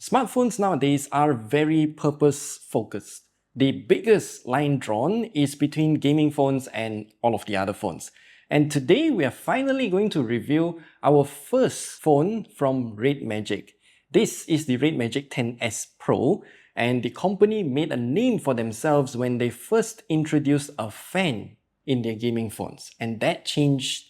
Smartphones nowadays are very purpose-focused. The biggest line drawn is between gaming phones and all of the other phones. And today we are finally going to review our first phone from RedMagic. This is the RedMagic 10S Pro, and the company made a name for themselves when they first introduced a fan in their gaming phones, and that changed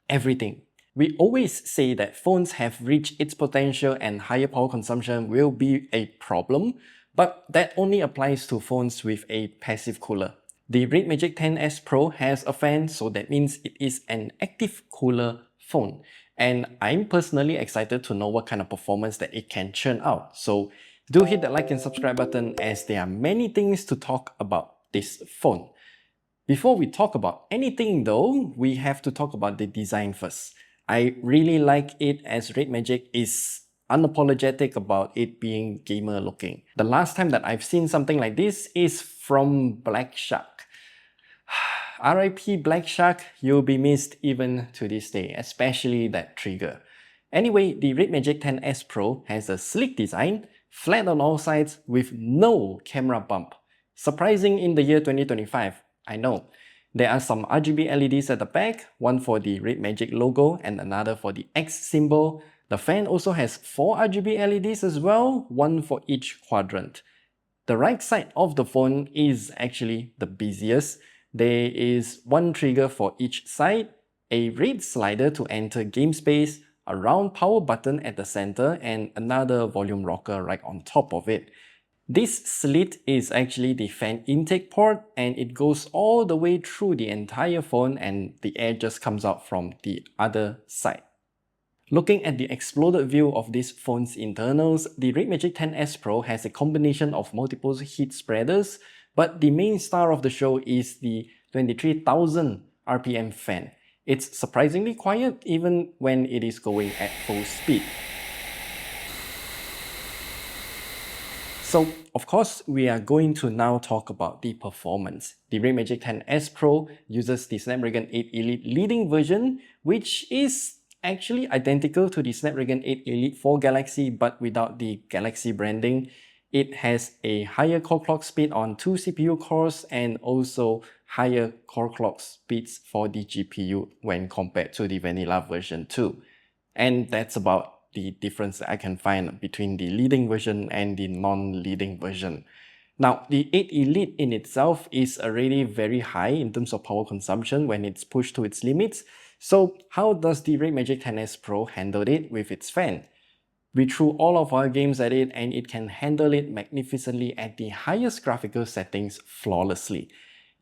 everything. We always say that phones have reached its potential and higher power consumption will be a problem, but that only applies to phones with a passive cooler. The RedMagic 10S Pro has a fan, so that means it is an active cooler phone. And I'm personally excited to know what kind of performance that it can churn out. So do hit the like and subscribe button, as there are many things to talk about this phone. Before we talk about anything though, we have to talk about the design first. I really like it, as RedMagic is unapologetic about it being gamer looking. The last time that I've seen something like this is from Black Shark. RIP Black Shark, you'll be missed even to this day, especially that trigger. Anyway, the RedMagic 10S Pro has a sleek design, flat on all sides with no camera bump. Surprising in the year 2025, I know. There are some RGB LEDs at the back, one for the RedMagic logo and another for the X symbol. The fan also has 4 RGB LEDs as well, one for each quadrant. The right side of the phone is actually the busiest. There is one trigger for each side, a red slider to enter game space, a round power button at the center, and another volume rocker right on top of it. This slit is actually the fan intake port, and it goes all the way through the entire phone, and the air just comes out from the other side. Looking at the exploded view of this phone's internals, the RedMagic 10S Pro has a combination of multiple heat spreaders, but the main star of the show is the 23,000 RPM fan. It's surprisingly quiet even when it is going at full speed. So, of course, we are going to now talk about the performance. The RedMagic 10S Pro uses the Snapdragon 8 Elite leading version, which is actually identical to the Snapdragon 8 Elite for Galaxy, but without the Galaxy branding. It has a higher core clock speed on 2 CPU cores and also higher core clock speeds for the GPU when compared to the vanilla version too. And that's about the difference that I can find between the leading version and the non-leading version. Now, the 8 Elite in itself is already very high in terms of power consumption when it's pushed to its limits. So how does the RedMagic 10S Pro handle it with its fan? We threw all of our games at it and it can handle it magnificently at the highest graphical settings flawlessly.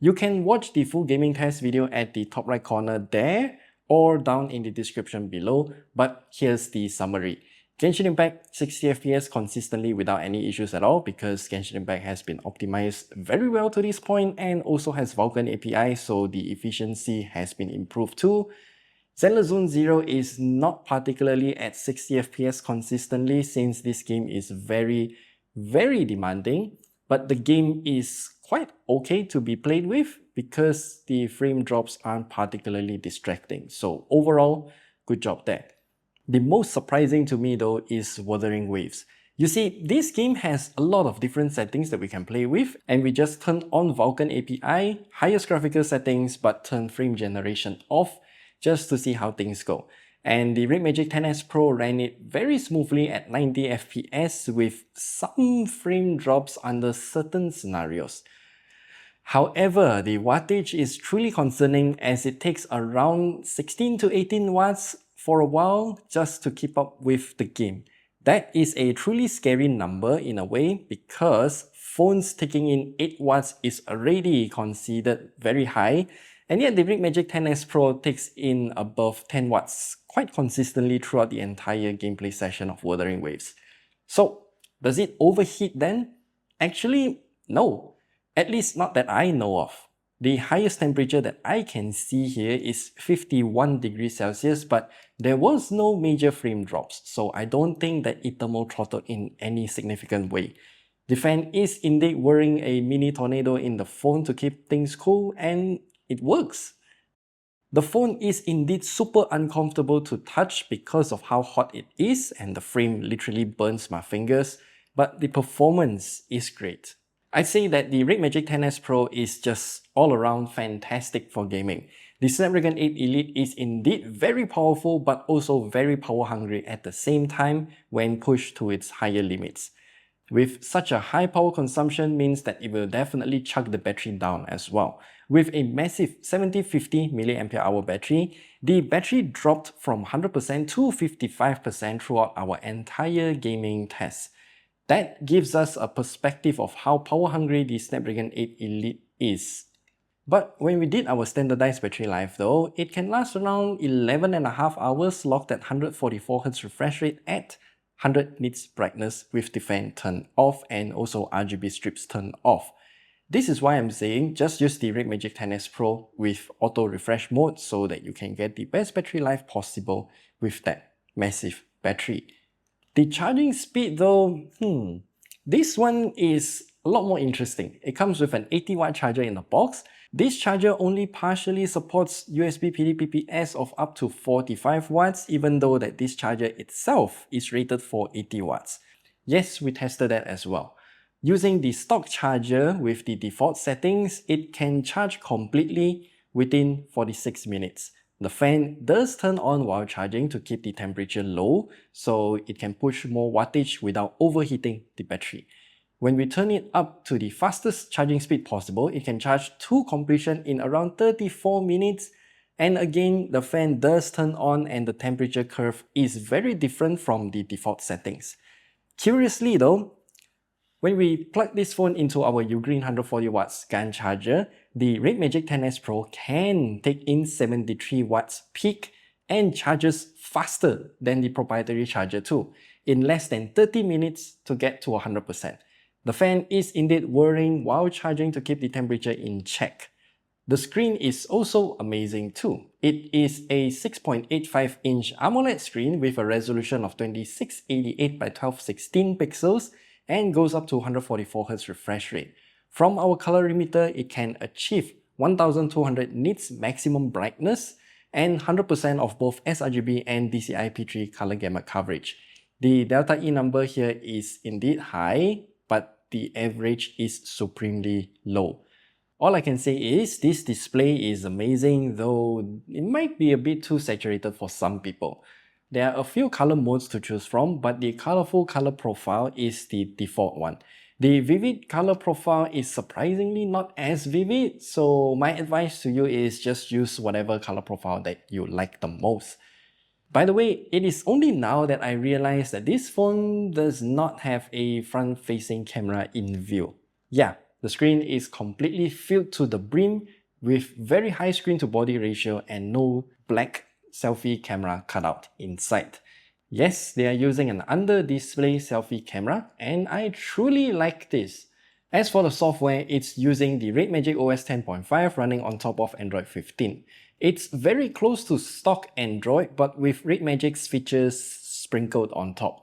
You can watch the full gaming test video at the top right corner there, or down in the description below, but here's the summary. Genshin Impact 60 FPS consistently without any issues at all, because Genshin Impact has been optimized very well to this point and also has Vulkan API, so the efficiency has been improved too. Zenless Zone Zero is not particularly at 60 FPS consistently, since this game is very demanding, but the game is quite okay to be played with because the frame drops aren't particularly distracting. So overall, good job there. The most surprising to me though is Wuthering Waves. You see, this game has a lot of different settings that we can play with, and we just turned on Vulkan API, highest graphical settings, but turn frame generation off just to see how things go. And the RedMagic 10S Pro ran it very smoothly at 90 FPS with some frame drops under certain scenarios. However, the wattage is truly concerning, as it takes around 16 to 18 watts for a while just to keep up with the game. That is a truly scary number in a way, because phones taking in 8 watts is already considered very high, and yet the RedMagic 10S Pro takes in above 10 watts quite consistently throughout the entire gameplay session of Wuthering Waves. So, does it overheat then? Actually, no. At least not that I know of. The highest temperature that I can see here is 51 degrees Celsius, but there was no major frame drops, so I don't think that it thermal throttled in any significant way. The fan is indeed whirring a mini tornado in the phone to keep things cool, and it works. The phone is indeed super uncomfortable to touch because of how hot it is, and the frame literally burns my fingers, but the performance is great. I'd say that the RedMagic 10S Pro is just all around fantastic for gaming. The Snapdragon 8 Elite is indeed very powerful but also very power hungry at the same time when pushed to its higher limits. With such a high power consumption means that it will definitely chug the battery down as well. With a massive 7050 mAh battery, the battery dropped from 100% to 55% throughout our entire gaming test. That gives us a perspective of how power hungry the Snapdragon 8 Elite is. But when we did our standardized battery life though, it can last around 11.5 hours locked at 144Hz refresh rate at 100 nits brightness with the fan turned off and also RGB strips turned off. This is why I'm saying just use the RedMagic 10S Pro with auto refresh mode so that you can get the best battery life possible with that massive battery. The charging speed though, this one is a lot more interesting. It comes with an 80-watt charger in the box. This charger only partially supports USB PD-PPS of up to 45 watts, even though that this charger itself is rated for 80 watts. Yes, we tested that as well. Using the stock charger with the default settings, it can charge completely within 46 minutes. The fan does turn on while charging to keep the temperature low, so it can push more wattage without overheating the battery. When we turn it up to the fastest charging speed possible, it can charge to completion in around 34 minutes. And again, the fan does turn on and the temperature curve is very different from the default settings. Curiously though, when we plug this phone into our Ugreen 140 watts GAN charger, the RedMagic 10S Pro can take in 73 watts peak and charges faster than the proprietary charger too, in less than 30 minutes to get to 100%. The fan is indeed whirring while charging to keep the temperature in check. The screen is also amazing too. It is a 6.85-inch AMOLED screen with a resolution of 2688 by 1216 pixels and goes up to 144Hz refresh rate. From our colorimeter, it can achieve 1200 nits maximum brightness and 100% of both sRGB and DCI-P3 color gamut coverage. The delta E number here is indeed high, but the average is supremely low. All I can say is this display is amazing, though it might be a bit too saturated for some people. There are a few color modes to choose from, but the colorful color profile is the default one. The vivid color profile is surprisingly not as vivid, so my advice to you is just use whatever color profile that you like the most. By the way, it is only now that I realized that this phone does not have a front-facing camera in view. Yeah, the screen is completely filled to the brim with very high screen-to-body ratio and no black selfie camera cutout inside. Yes, they are using an under-display selfie camera, and I truly like this. As for the software, it's using the RedMagic OS 10.5 running on top of Android 15. It's very close to stock Android, but with RedMagic's features sprinkled on top.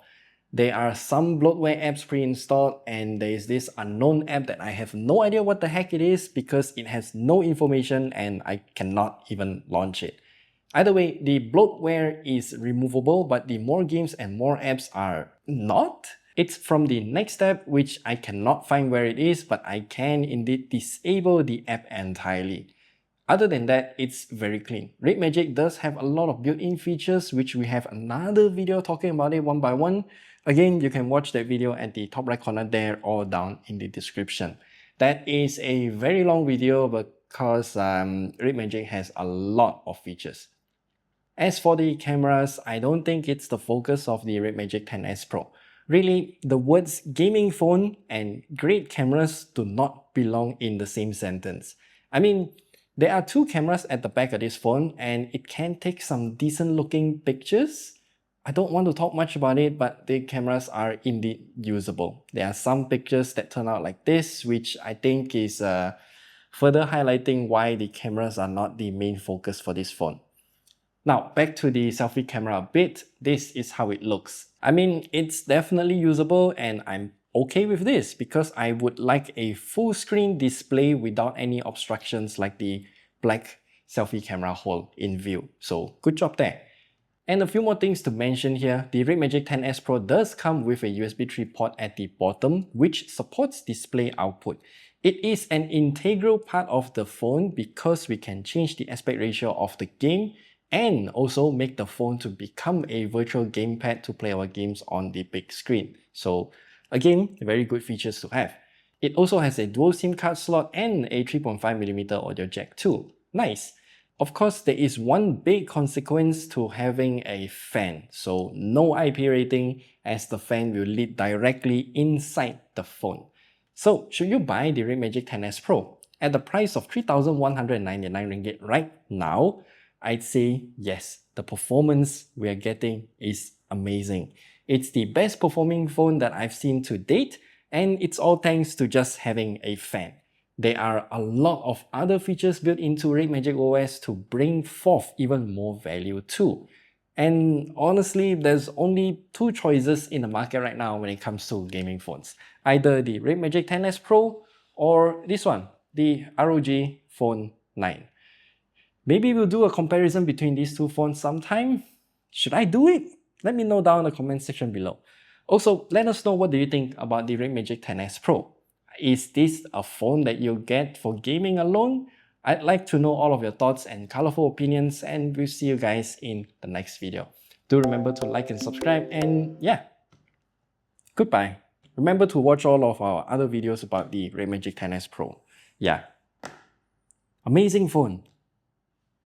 There are some bloatware apps pre-installed, and there is this unknown app that I have no idea what the heck it is because it has no information and I cannot even launch it. Either way, the bloatware is removable, but the more games and more apps are not. It's from the next app, which I cannot find where it is, but I can indeed disable the app entirely. Other than that, it's very clean. RedMagic does have a lot of built-in features, which we have another video talking about it one by one. Again, you can watch that video at the top right corner there or down in the description. That is a very long video because RedMagic has a lot of features. As for the cameras, I don't think it's the focus of the RedMagic 10S Pro. Really, the words gaming phone and great cameras do not belong in the same sentence. I mean, there are two cameras at the back of this phone and it can take some decent looking pictures. I don't want to talk much about it, but the cameras are indeed usable. There are some pictures that turn out like this, which I think is further highlighting why the cameras are not the main focus for this phone. Now, back to the selfie camera a bit. This is how it looks. I mean, it's definitely usable and I'm okay with this because I would like a full screen display without any obstructions like the black selfie camera hole in view. So good job there. And a few more things to mention here. The RedMagic 10S Pro does come with a USB 3 port at the bottom, which supports display output. It is an integral part of the phone because we can change the aspect ratio of the game and also make the phone to become a virtual gamepad to play our games on the big screen. So again, very good features to have. It also has a dual SIM card slot and a 3.5mm audio jack too. Nice. Of course, there is one big consequence to having a fan. So no IP rating, as the fan will lead directly inside the phone. So should you buy the RedMagic 10S Pro? At the price of 3,199 ringgit right now, I'd say yes, the performance we are getting is amazing. It's the best performing phone that I've seen to date, and it's all thanks to just having a fan. There are a lot of other features built into RedMagic OS to bring forth even more value too. And honestly, there's only two choices in the market right now when it comes to gaming phones. Either the RedMagic 10S Pro or this one, the ROG Phone 9. Maybe we'll do a comparison between these two phones sometime. Should I do it? Let me know down in the comment section below. Also, let us know what do you think about the RedMagic 10S Pro. Is this a phone that you'll get for gaming alone? I'd like to know all of your thoughts and colorful opinions, and we'll see you guys in the next video. Do remember to like and subscribe, and yeah, goodbye. Remember to watch all of our other videos about the RedMagic 10S Pro. Yeah, amazing phone.